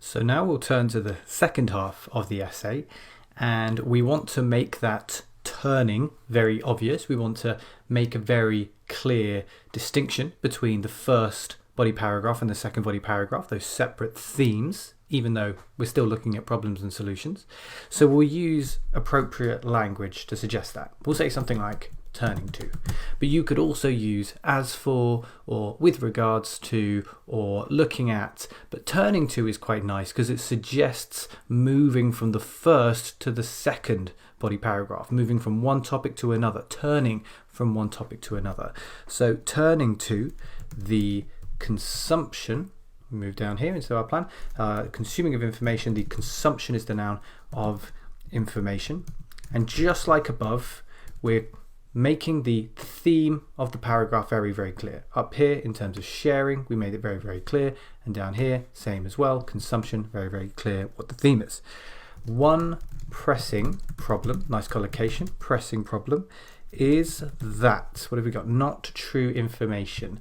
So now we'll turn to the second half of the essay, and we want to make that turning very obvious. We want to make a very clear distinction between the first body paragraph and the second body paragraph, those separate themes, even though we're still looking at problems and solutions. So we'll use appropriate language to suggest that. We'll say something like turning to, but you could also use as for, or with regards to, or looking at. But turning to is quite nice because it suggests moving from the first to the second body paragraph, moving from one topic to another, turning from one topic to another. So turning to the consumption, we move down here into our plan, consuming of information. The consumption is the noun of information, and just like above, we're making the theme of the paragraph very, very clear. Up here, in terms of sharing, we made it very, very clear, and down here, same as well, consumption, very, very clear what the theme is. One pressing problem, nice collocation, pressing problem, is that, what have we got? Not true information.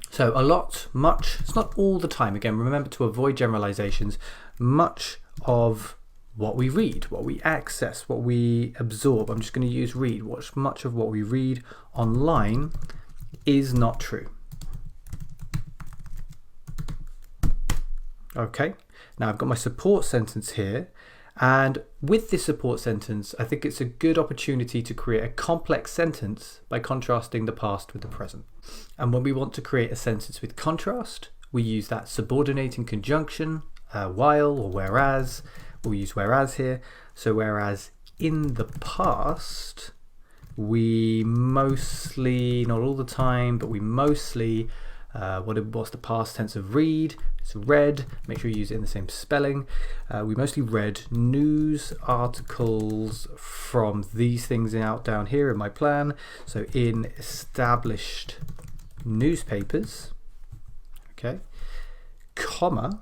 So a lot, much, it's not all the time. Again, remember to avoid generalizations. Much of what we read, what we access, what we absorb, I'm just going to use read. Much of what we read online is not true. Okay, now I've got my support sentence here. And with this support sentence, I think it's a good opportunity to create a complex sentence by contrasting the past with the present. And when we want to create a sentence with contrast, we use that subordinating conjunction, while or whereas. We'll use whereas here. So whereas in the past, we mostly, not all the time, but we mostly, what's the past tense of read? It's read. Make sure you use it in the same spelling. We mostly read news articles from these things out down here in my plan. So in established newspapers, okay, comma,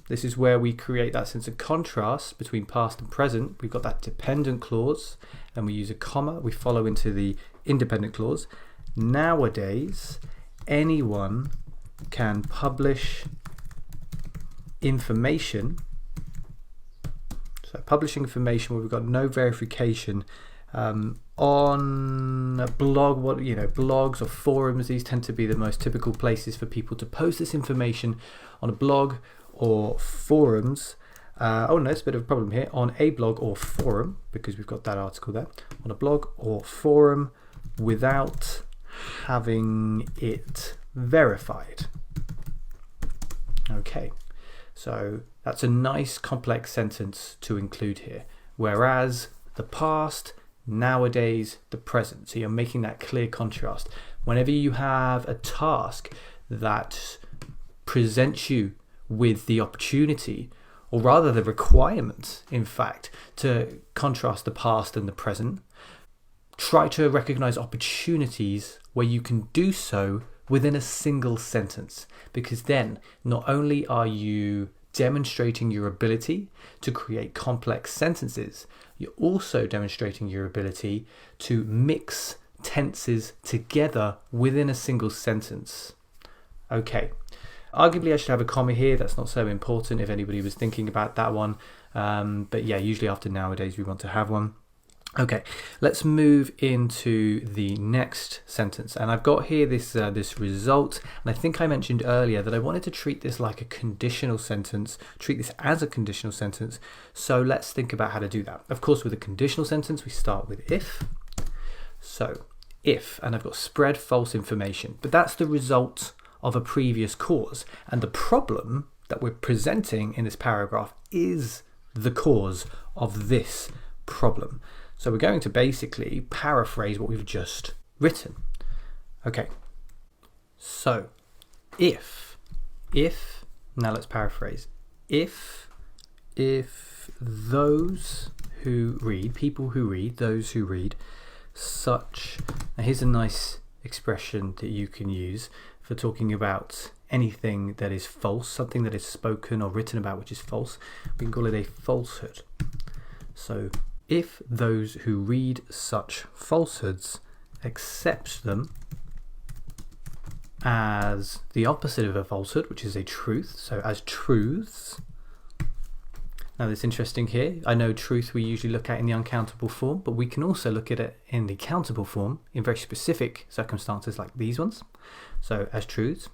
this is where we create that sense of contrast between past and present. We've got that dependent clause, and we use a comma. We follow into the independent clause. Nowadays, anyone can publish information. So publishing information where we've got no verification on a blog. Blogs or forums, these tend to be the most typical places for people to post this information on a blog or forums. Oh no, it's a bit of a problem here. On a blog or forum, because we've got that article there. On a blog or forum without having it verified. Okay, so that's a nice complex sentence to include here. Whereas the past, nowadays, the present. So you're making that clear contrast. Whenever you have a task that presents you with the opportunity, or rather the requirement, in fact, to contrast the past and the present, try to recognize opportunities where you can do so within a single sentence, because then not only are you demonstrating your ability to create complex sentences, you're also demonstrating your ability to mix tenses together within a single sentence. Okay. Arguably I should have a comma here, that's not so important if anybody was thinking about that one, but yeah, usually after nowadays we want to have one. Okay, let's move into the next sentence, and I've got here this result, and I think I mentioned earlier that I wanted to treat this like a conditional sentence, treat this as a conditional sentence, so let's think about how to do that. Of course, with a conditional sentence we start with if. So if, and I've got spread false information, but that's the result of a previous cause, and the problem that we're presenting in this paragraph is the cause of this problem. So we're going to basically paraphrase what we've just written. Okay, so if, now let's paraphrase. If those who read, people who read, those who read such, now here's a nice expression that you can use for talking about anything that is false, something that is spoken or written about which is false. We can call it a falsehood. So if those who read such falsehoods accept them as the opposite of a falsehood, which is a truth, so as truths, Now that's interesting here. I know truth we usually look at in the uncountable form, but we can also look at it in the countable form in very specific circumstances like these ones. So as truths,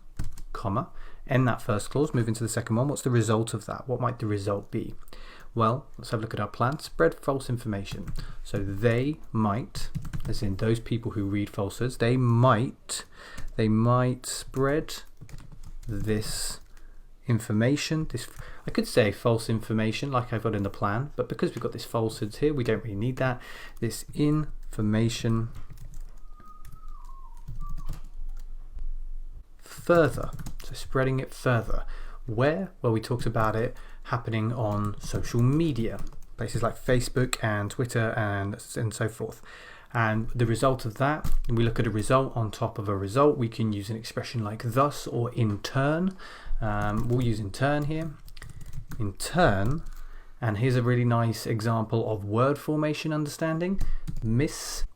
comma, end that first clause, move into the second one. What's the result of that? What might the result be? Well, let's have a look at our plan. Spread false information. So they might, as in those people who read falsehoods, they might spread this information. I could say false information like I've got in the plan, but because we've got this falsehoods here, we don't really need that. This information further, so spreading it further. Where? Well, we talked about it happening on social media, places like Facebook and Twitter and so forth. And the result of that, we look at a result on top of a result. We can use an expression like thus or in turn. We'll use in turn here. In turn, and here's a really nice example of word formation understanding.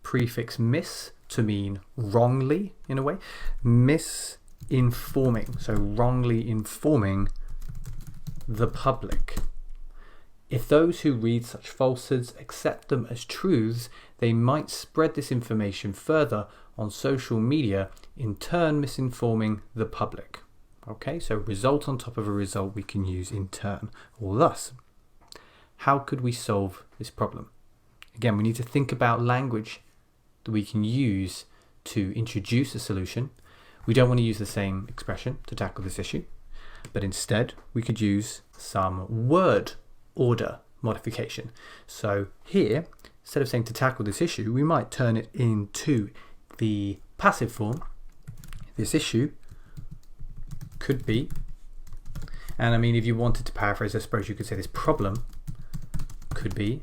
Prefix miss to mean wrongly in a way. Misinforming, so wrongly informing the public. If those who read such falsehoods accept them as truths, they might spread this information further on social media, in turn misinforming the public. Okay, so result on top of a result we can use in turn or thus. How could we solve this problem? Again, we need to think about language that we can use to introduce a solution. We don't want to use the same expression to tackle this issue, but instead we could use some word order modification. So here, instead of saying to tackle this issue, we might turn it into the passive form. This issue could be, and I mean, if you wanted to paraphrase, I suppose you could say this problem could be,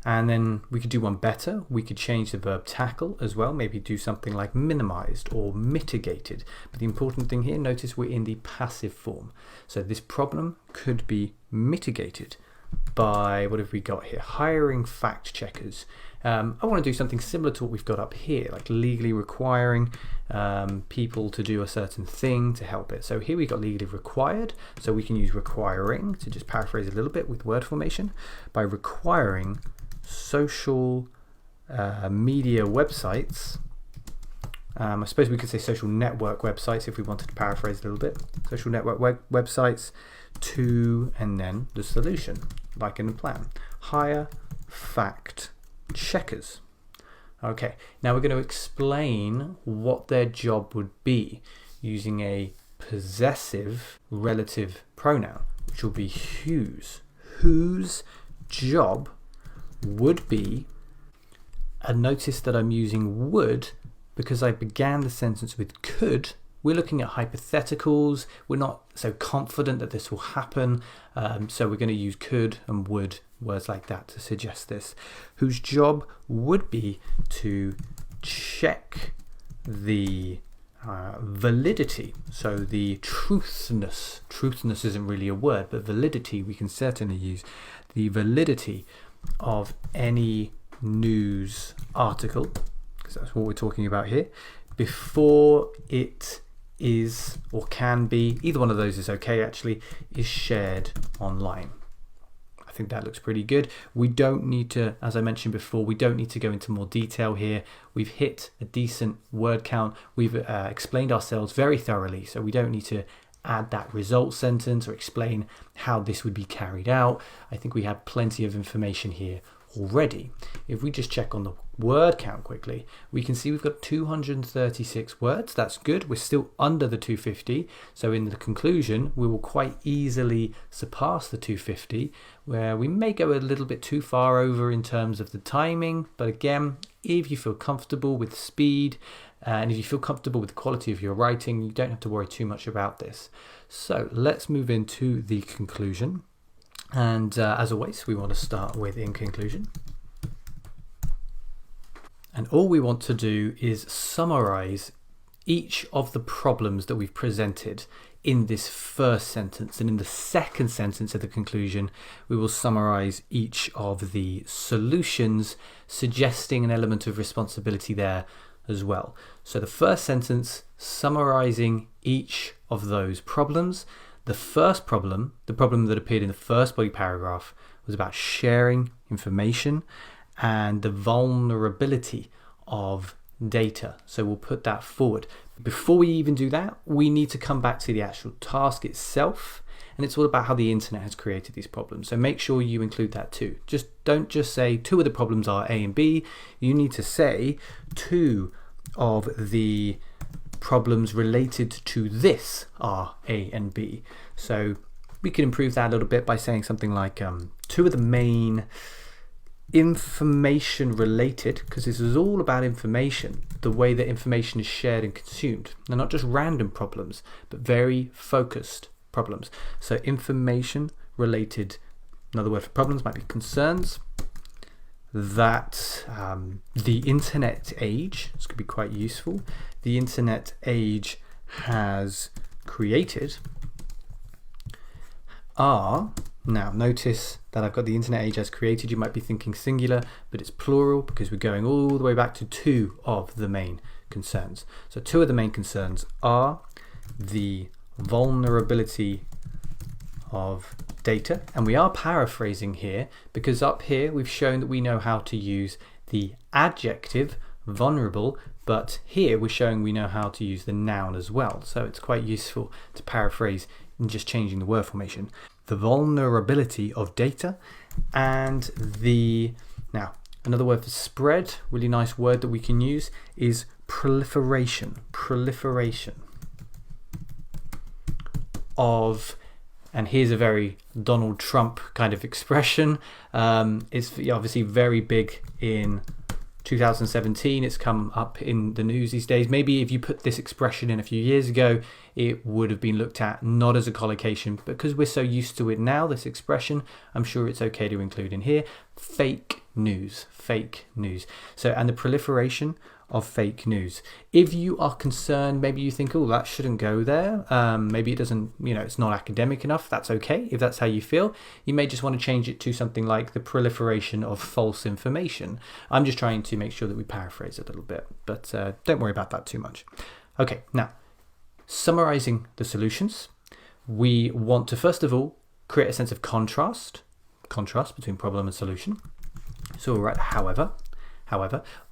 and then we could do one better. We could change the verb tackle as well, maybe do something like minimized or mitigated. But the important thing here, notice we're in the passive form. So this problem could be mitigated by, what have we got here? Hiring fact checkers. I want to do something similar to what we've got up here, like legally requiring people to do a certain thing to help it. So here we got legally required, so we can use requiring to just paraphrase a little bit with word formation. By requiring social media websites, I suppose we could say social network websites if we wanted to paraphrase a little bit. Social network websites to, and then the solution, like in the plan. Hire fact checkers. Okay, now we're going to explain what their job would be using a possessive relative pronoun, which will be whose. Whose job would be, and notice that I'm using would because I began the sentence with could. We're looking at hypotheticals. We're not so confident that this will happen, so we're going to use could and would, words like that, to suggest this. Whose job would be to check the validity, so the truthness. Truthness isn't really a word, but validity we can certainly use. The validity of any news article, because that's what we're talking about here, before it is or can be, either one of those is okay actually, is shared online. I think that looks pretty good. We don't need to, as I mentioned before, we don't need to go into more detail here. We've hit a decent word count. We've explained ourselves very thoroughly, so we don't need to add that result sentence or explain how this would be carried out. I think we have plenty of information here already. If we just check on the word count quickly, we can see we've got 236 words. That's good. We're still under the 250. So in the conclusion, we will quite easily surpass the 250, where we may go a little bit too far over in terms of the timing. But again, if you feel comfortable with speed and if you feel comfortable with the quality of your writing, you don't have to worry too much about this. So let's move into the conclusion. And as always, we want to start with in conclusion. And all we want to do is summarize each of the problems that we've presented in this first sentence. And in the second sentence of the conclusion, we will summarize each of the solutions, suggesting an element of responsibility there as well. So the first sentence, summarizing each of those problems. The first problem, the problem that appeared in the first body paragraph, was about sharing information and the vulnerability of data. So we'll put that forward. Before we even do that, we need to come back to the actual task itself, and it's all about how the internet has created these problems. So make sure you include that too. Don't just say 2 of the problems are A and B. You need to say 2 of the problems related to this are A and B. So we can improve that a little bit by saying something like 2 of the main information related, because this is all about information, the way that information is shared and consumed. They're not just random problems, but very focused problems. So information related, another word for problems might be concerns, that the internet age, this could be quite useful, the internet age has created are, now notice that I've got the internet age has created. You might be thinking singular, but it's plural because we're going all the way back to 2 of the main concerns. So 2 of the main concerns are the vulnerability of data, and we are paraphrasing here because up here we've shown that we know how to use the adjective vulnerable, but here we're showing we know how to use the noun as well. So it's quite useful to paraphrase in just changing the word formation. The vulnerability of data, and now another word for spread, really nice word that we can use, is proliferation of, and here's a very Donald Trump kind of expression. It's obviously very big in 2017. It's come up in the news these days. Maybe if you put this expression in a few years ago, it would have been looked at not as a collocation, but because we're so used to it now, this expression, I'm sure it's okay to include in here. Fake news. So, and the proliferation of fake news. If you are concerned, maybe you think, oh, that shouldn't go there. Maybe it doesn't, it's not academic enough. That's okay. If that's how you feel, you may just want to change it to something like the proliferation of false information. I'm just trying to make sure that we paraphrase a little bit, but don't worry about that too much. Okay, now, summarizing the solutions, we want to first of all create a sense of contrast between problem and solution. So we'll write however,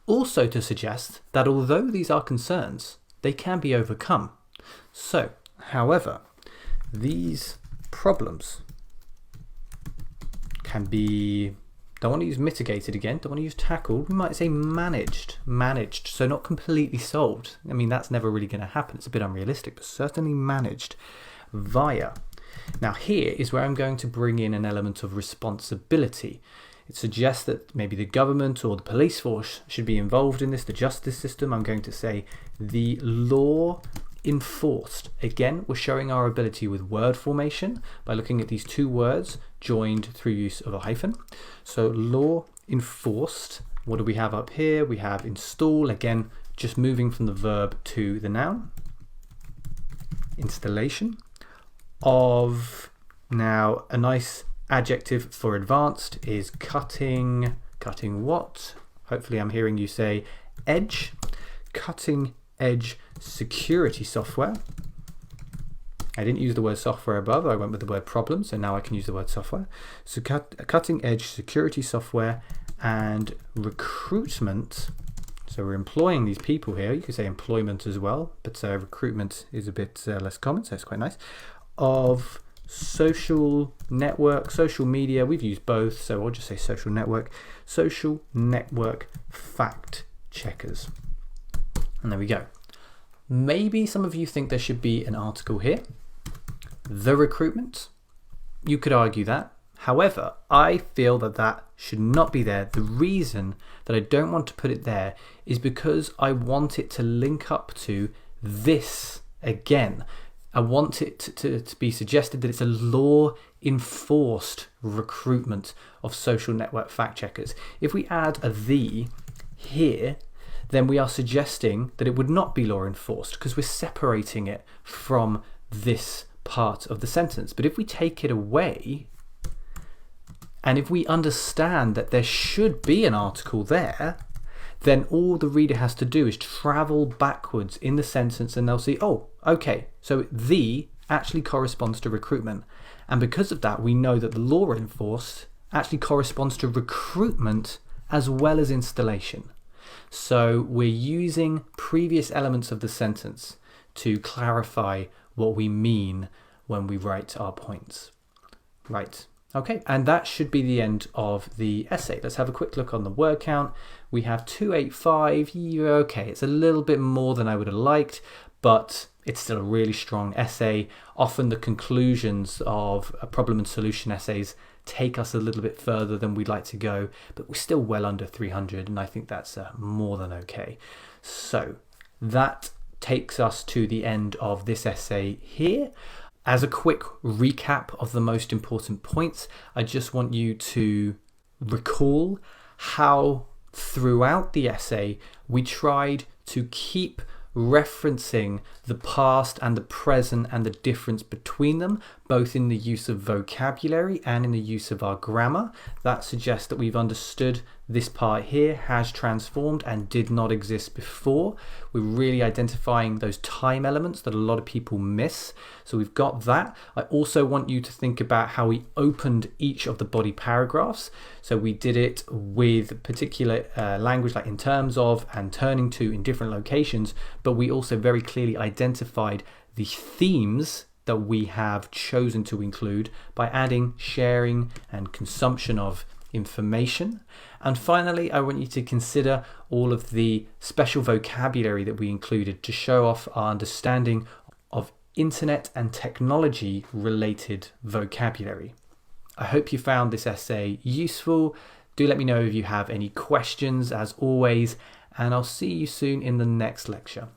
also to suggest that although these are concerns, they can be overcome. So, however, these problems can be, don't want to use mitigated again, don't want to use tackled, we might say managed, so not completely solved. I mean, that's never really going to happen, it's a bit unrealistic, but certainly managed via. Now here is where I'm going to bring in an element of responsibility. It suggests that maybe the government or the police force should be involved in this, the justice system. I'm going to say the law enforced. Again, we're showing our ability with word formation by looking at these 2 words joined through use of a hyphen. So law enforced, what do we have up here? We have install, again, just moving from the verb to the noun. Installation of, now a nice adjective for advanced is cutting what? Hopefully I'm hearing you say edge. Cutting edge security software. I didn't use the word software above, I went with the word problem, so now I can use the word software. So cutting edge security software and recruitment. So we're employing these people here. You could say employment as well, but recruitment is a bit less common, so it's quite nice. Of social network, social media, we've used both, so I'll just say social network fact checkers. And there we go. Maybe some of you think there should be an article here. The recruitment, you could argue that. However, I feel that that should not be there. The reason that I don't want to put it there is because I want it to link up to this again. I want it to be suggested that it's a law-enforced recruitment of social network fact checkers. If we add a "the" here, then we are suggesting that it would not be law-enforced because we're separating it from this part of the sentence. But if we take it away, and if we understand that there should be an article there, then all the reader has to do is travel backwards in the sentence and they'll see, oh, okay, so "the" actually corresponds to recruitment. And because of that, we know that the law enforced actually corresponds to recruitment as well as installation. So we're using previous elements of the sentence to clarify what we mean when we write our points. Right, okay, and that should be the end of the essay. Let's have a quick look on the word count. We have 285. Okay, it's a little bit more than I would have liked, but it's still a really strong essay. Often the conclusions of problem and solution essays take us a little bit further than we'd like to go, but we're still well under 300, and I think that's more than okay. So that takes us to the end of this essay here. As a quick recap of the most important points, I just want you to recall how throughout the essay we tried to keep referencing the past and the present and the difference between them, both in the use of vocabulary and in the use of our grammar. That suggests that we've understood this part here has transformed and did not exist before. We're really identifying those time elements that a lot of people miss. So we've got that. I also want you to think about how we opened each of the body paragraphs. So we did it with particular language like in terms of and turning to in different locations, but we also very clearly identified the themes that we have chosen to include by adding sharing and consumption of information. And finally, I want you to consider all of the special vocabulary that we included to show off our understanding of internet and technology related vocabulary. I hope you found this essay useful. Do let me know if you have any questions as always, and I'll see you soon in the next lecture.